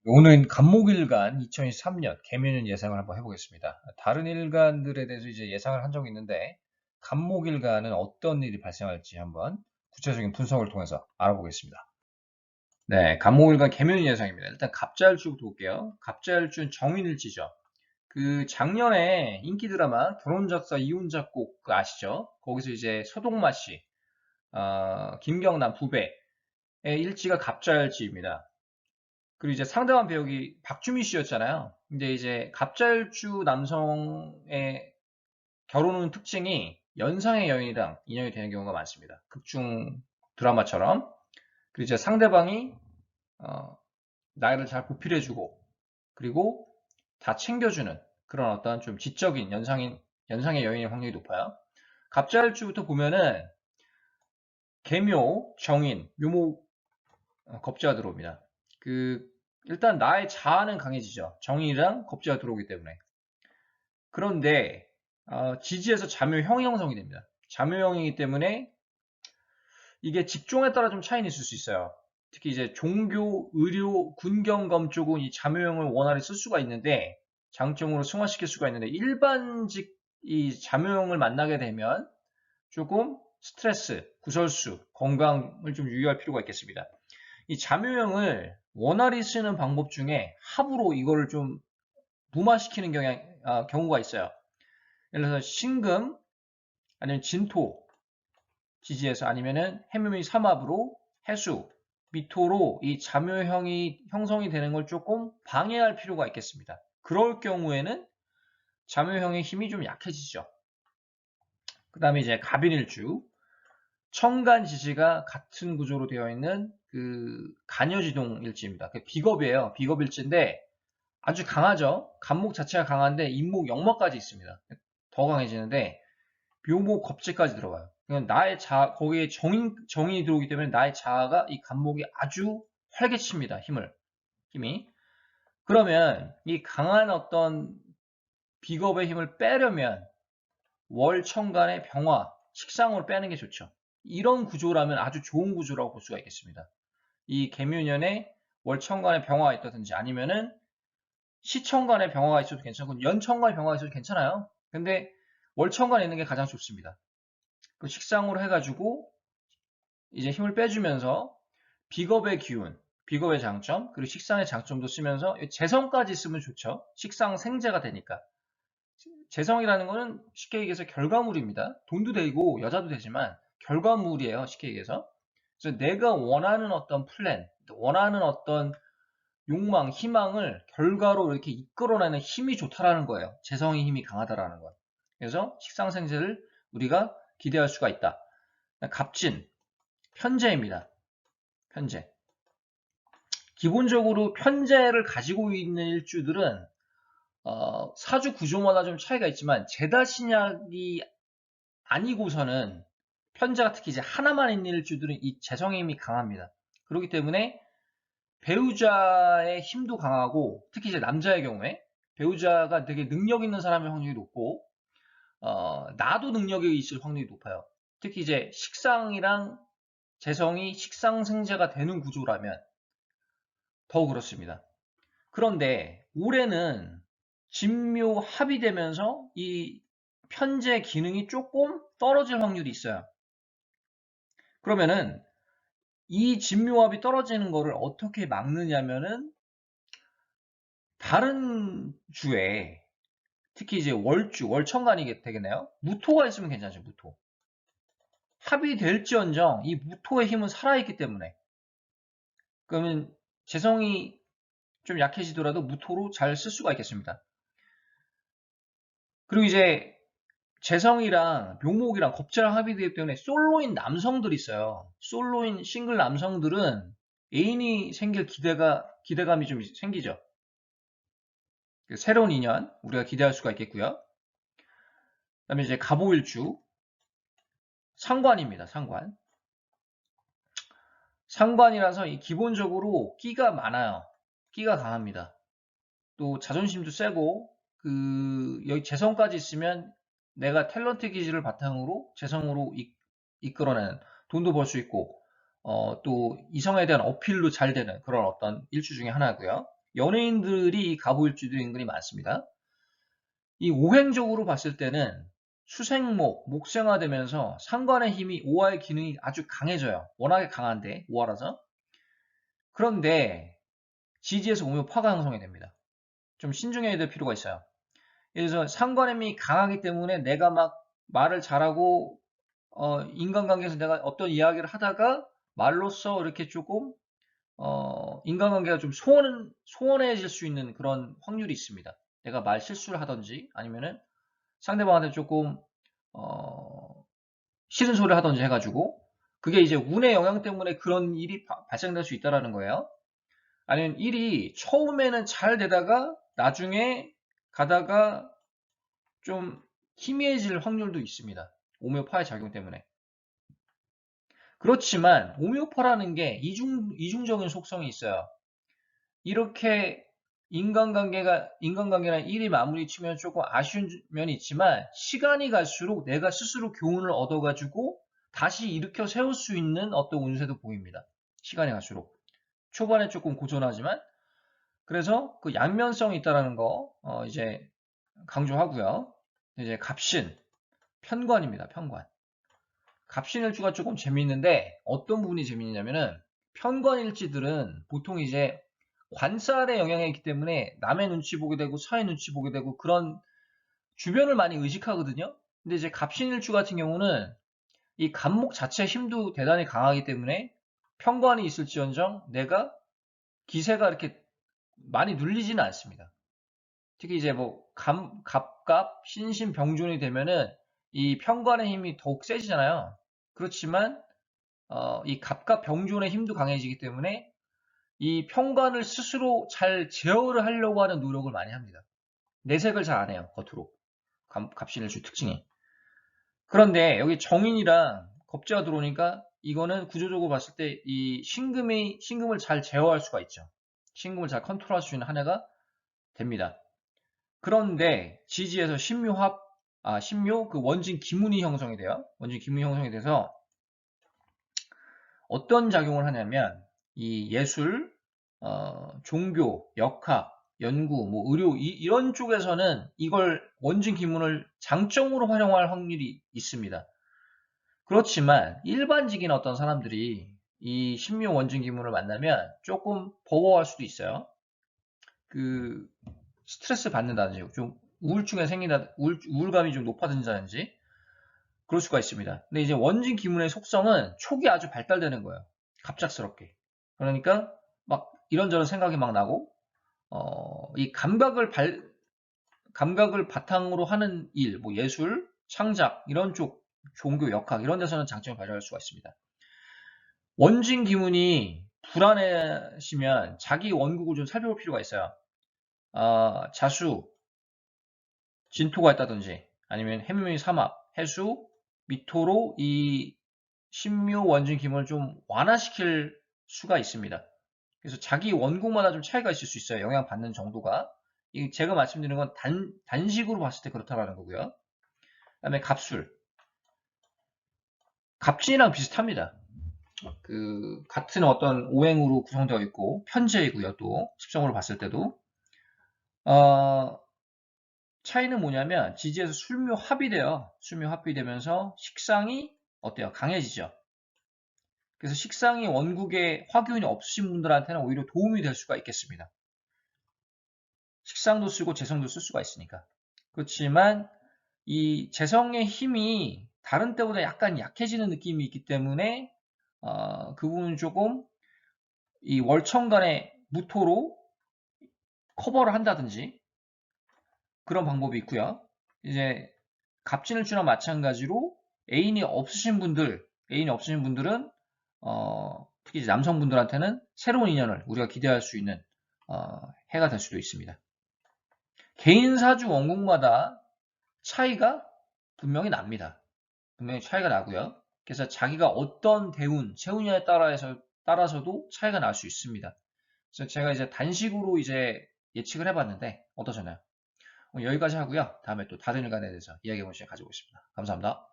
오늘 간목일간 2023년 개묘년 예상을 한번 해보겠습니다. 다른 일간들에 대해서 이제 예상을 한 적이 있는데 간목일간은 어떤 일이 발생할지 한번 구체적인 분석을 통해서 알아보겠습니다. 네, 간목일간 개묘년 예상입니다. 일단 갑자일주부터 볼게요. 갑자일주는 정인일지죠. 그 작년에 인기 드라마 결혼작사 이혼작곡 그 아시죠? 거기서 이제 서동마 씨, 김경남 부배의 일지가 갑자일주입니다. 그리고 이제 상대방 배역이 박주미 씨였잖아요. 근데 이제 갑자일주 남성의 결혼은 특징이 연상의 여인이랑 인연이 되는 경우가 많습니다. 극중 드라마처럼. 그리고 이제 상대방이 어, 나이를 잘 보필해주고 그리고 다 챙겨주는 그런 어떤 좀 지적인 연상의 여인의 확률이 높아요. 갑자일주부터 보면은 계묘, 정인, 묘목, 겁재가 들어옵니다. 일단 나의 자아는 강해지죠. 정인이랑 겁재가 들어오기 때문에. 그런데 지지에서 자묘형이 형성이 됩니다. 자묘형이기 때문에 이게 직종에 따라 좀 차이는 있을 수 있어요. 특히 이제 종교, 의료, 군경검 쪽은 이 자묘형을 원활히 쓸 수가 있는데 장점으로 승화시킬 수가 있는데 일반직 이 자묘형을 만나게 되면 조금 스트레스, 구설수, 건강을 좀 유의할 필요가 있겠습니다. 이 자묘형을 원활히 쓰는 방법 중에 합으로 이거를 좀 무마시키는 경우가 있어요. 예를 들어서 신금 아니면 진토 지지에서 아니면은 해묘미 삼합으로 해수 미토로 이 자묘형이 형성이 되는 걸 조금 방해할 필요가 있겠습니다. 그럴 경우에는 자묘형의 힘이 좀 약해지죠. 그 다음에 이제 갑인일주 청간 지지가 같은 구조로 되어 있는 그 간여지동 일지입니다. 비겁이에요. 비겁일지인데 아주 강하죠. 간목 자체가 강한데 인목 역마까지 있습니다. 더 강해지는데 묘목 겁재까지 들어가요. 나의 거기에 정인이 들어오기 때문에 나의 자아가 이 간목이 아주 활개칩니다. 힘이. 그러면 이 강한 어떤 비겁의 힘을 빼려면 월천간의 병화, 식상으로 빼는 게 좋죠. 이런 구조라면 아주 좋은 구조라고 볼 수가 있겠습니다. 이 개묘년에 월천간의 병화가 있다든지 아니면은 시천간에 병화가 있어도 괜찮고 연천간에 병화가 있어도 괜찮아요. 근데 월천간에 있는 게 가장 좋습니다. 그 식상으로 해가지고 이제 힘을 빼주면서 비겁의 기운, 비겁의 장점, 그리고 식상의 장점도 쓰면서 재성까지 쓰면 좋죠. 식상 생재가 되니까. 재성이라는 거는 쉽게 얘기해서 결과물입니다. 돈도 되고 여자도 되지만 결과물이에요. 쉽게 얘기해서. 그래서 내가 원하는 어떤 플랜, 원하는 어떤 욕망, 희망을 결과로 이렇게 이끌어내는 힘이 좋다라는 거예요. 재성의 힘이 강하다라는 거. 그래서 식상생재를 우리가 기대할 수가 있다. 갑진, 편재입니다. 편재. 기본적으로 편재를 가지고 있는 일주들은 사주 구조마다 좀 차이가 있지만 제다신약이 아니고서는 편재가 특히 이제 하나만 있는 일주들은 이 재성의 힘이 강합니다. 그렇기 때문에 배우자의 힘도 강하고 특히 이제 남자의 경우에 배우자가 되게 능력 있는 사람의 확률이 높고 나도 능력이 있을 확률이 높아요. 특히 이제 식상이랑 재성이 식상생재가 되는 구조라면 더 그렇습니다. 그런데 올해는 진묘 합이 되면서 이 편재 기능이 조금 떨어질 확률이 있어요. 그러면은 이 진묘합이 떨어지는 거를 어떻게 막느냐면은 다른 주에 특히 이제 월천간이 되겠네요. 무토가 있으면 괜찮죠, 무토. 합이 될지언정 이 무토의 힘은 살아있기 때문에 그러면 재성이 좀 약해지더라도 무토로 잘 쓸 수가 있겠습니다. 그리고 이제 재성이랑 묘목이랑 겁재랑 합의되기 때문에 솔로인 남성들이 있어요. 솔로인 싱글 남성들은 애인이 생길 기대감이 좀 생기죠. 새로운 인연 우리가 기대할 수가 있겠고요. 그다음에 이제 갑오일주 상관입니다. 상관. 상관이라서 기본적으로 끼가 많아요. 끼가 강합니다. 또 자존심도 세고 여기 재성까지 있으면 내가 탤런트 기질을 바탕으로 재성으로 이끌어내는 돈도 벌 수 있고 또 이성에 대한 어필도 잘 되는 그런 어떤 일주 중에 하나고요. 연예인들이 이 갑오일주들이 은근히 많습니다. 이 오행적으로 봤을 때는 수생목, 목생화되면서 상관의 힘이 오화의 기능이 아주 강해져요. 워낙에 강한데 오화라서. 그런데 지지에서 오묘파가 형성이 됩니다. 좀 신중해야 될 필요가 있어요. 그래서 상관의 힘이 강하기 때문에 내가 막 말을 잘하고 인간관계에서 내가 어떤 이야기를 하다가 말로써 이렇게 조금 인간관계가 좀 소원해질 수 있는 그런 확률이 있습니다. 내가 말 실수를 하든지 아니면은 상대방한테 조금 싫은 소리를 하든지 해가지고 그게 이제 운의 영향 때문에 그런 일이 발생될 수 있다라는 거예요. 아니면 일이 처음에는 잘 되다가 나중에 가다가 좀 희미해질 확률도 있습니다. 오묘파의 작용 때문에. 그렇지만 오묘파라는 게 이중적인 속성이 있어요. 이렇게 인간관계나 일이 마무리 치면 조금 아쉬운 면이 있지만 시간이 갈수록 내가 스스로 교훈을 얻어가지고 다시 일으켜 세울 수 있는 어떤 운세도 보입니다. 시간이 갈수록. 초반에 조금 고전하지만 그래서 그 양면성이 있다는 거 이제 강조하고요. 이제 갑신, 편관입니다. 편관. 갑신일주가 조금 재미있는데 어떤 부분이 재미있냐면은 편관일지들은 보통 이제 관살의 영향이 있기 때문에 남의 눈치 보게 되고 사회 눈치 보게 되고 그런 주변을 많이 의식하거든요. 근데 이제 갑신일주 같은 경우는 이 갑목 자체의 힘도 대단히 강하기 때문에 편관이 있을지언정 내가 기세가 이렇게 많이 눌리지는 않습니다. 특히 이제 뭐 갑갑, 신신병존이 되면은 이 편관의 힘이 더욱 세지잖아요. 그렇지만 이 갑갑 병존의 힘도 강해지기 때문에 이 편관을 스스로 잘 제어를 하려고 하는 노력을 많이 합니다. 내색을 잘 안 해요, 겉으로. 갑신일주 특징이. 그런데 여기 정인이랑 겁재가 들어오니까 이거는 구조적으로 봤을 때 이 신금을 잘 제어할 수가 있죠. 신금을 잘 컨트롤할 수 있는 한 해가 됩니다. 그런데 지지에서 신묘 그 원진 기문이 형성이 돼요. 원진 기문이 형성이 돼서 어떤 작용을 하냐면 이 예술, 종교, 역학, 연구, 뭐 의료 이런 쪽에서는 이걸 원진 기문을 장점으로 활용할 확률이 있습니다. 그렇지만 일반직인 어떤 사람들이 이 신묘 원진 기문을 만나면 조금 버거워할 수도 있어요. 그 스트레스 받는다든지 좀 우울증에 우울감이 좀 높아진다든지 그럴 수가 있습니다. 근데 이제 원진 기문의 속성은 촉이 아주 발달되는 거예요. 갑작스럽게. 그러니까 막 이런저런 생각이 막 나고 이 감각을 바탕으로 하는 일, 뭐 예술, 창작 이런 쪽 종교, 역학 이런 데서는 장점을 발휘할 수가 있습니다. 원진 기문이 불안해지면 자기 원국을 좀 살펴볼 필요가 있어요. 자수, 진토가 있다든지 아니면 해묘의 삼합, 해수, 미토로 이 신묘 원진 기문을 좀 완화시킬 수가 있습니다. 그래서 자기 원국마다 좀 차이가 있을 수 있어요. 영향받는 정도가. 제가 말씀드리는 건 단식으로 봤을 때 그렇다라는 거고요. 그다음에 갑술. 갑진이랑 비슷합니다. 그 같은 어떤 오행으로 구성되어 있고 편제이고요. 또 습성으로 봤을 때도 차이는 뭐냐면 지지에서 술묘 합이 돼요. 술묘 합이 되면서 식상이 어때요? 강해지죠. 그래서 식상이 원국에 화교인이 없으신 분들한테는 오히려 도움이 될 수가 있겠습니다. 식상도 쓰고 재성도 쓸 수가 있으니까. 그렇지만 이 재성의 힘이 다른 때보다 약간 약해지는 느낌이 있기 때문에 그 부분은 조금 이 월천간의 무토로 커버를 한다든지 그런 방법이 있고요. 이제 갑진을주나 마찬가지로 애인이 없으신 분들은 특히 남성분들한테는 새로운 인연을 우리가 기대할 수 있는 해가 될 수도 있습니다. 개인 사주 원국마다 차이가 분명히 납니다. 분명히 차이가 나고요. 그래서 자기가 어떤 세운냐에 따라서도 차이가 날 수 있습니다. 그래서 제가 이제 단식으로 이제 예측을 해봤는데 어떠셨나요? 여기까지 하고요. 다음에 또 다른 일간에 대해서 이야기해보는 시간 가지고 있습니다. 감사합니다.